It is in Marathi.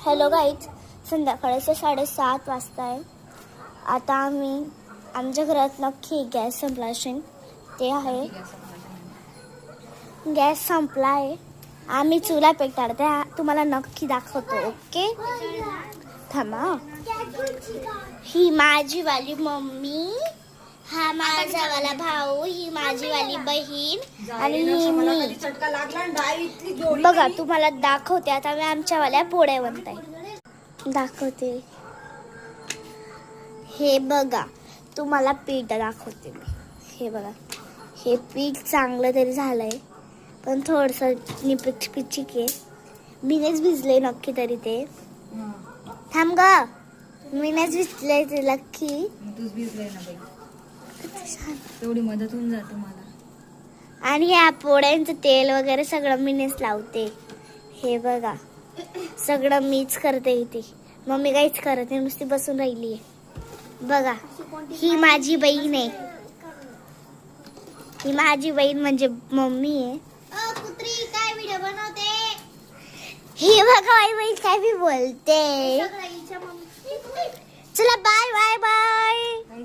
हॅलो गाईज, संध्याकाळचे 7:30 वाजता आहे. आता आम्ही आमच्या घरात नक्की गॅस संपला असेल. ते आहे गॅस संपला आहे. आम्ही चुला पेटवते, तुम्हाला नक्की दाखवतो. ओके, थांबा. ही माझी वाली मम्मी, हा माझा वाला भाऊ, ही माझी वाली बहीण आणि ही मी. बघा तुम्हाला दाखवते. आता मी आमच्या वाल्या पोळ्या बनताय दाखवते. हे बघा, तुम्हाला पीठ दाखवते मी. हे बघा, हे पीठ चांगलं तरी झालंय, पण थोडंसं पिचिक आहे. मीनेच भिजले नक्की तरी ते. थांब ग, मीनेच भिजले ते नक्की. तूच भिजलंय ना बाई, तेवढी मदत होऊन जाते मला. आणि या पोळ्यांचं तेल वगैरे सगळं मीनेच लावते. हे बघा, सगळं मीच करते इथे. मम्मी काहीच करत नाही, नुसती बसून राहिली आहे. बघा, ही माझी बहीण आहे. ही माझी बहीण म्हणजे मम्मी आहे. कुत्री काय व्हिडिओ बनवते. ही बघा माझी बहीण काय बी बोलते. चला बाय बाय बाय.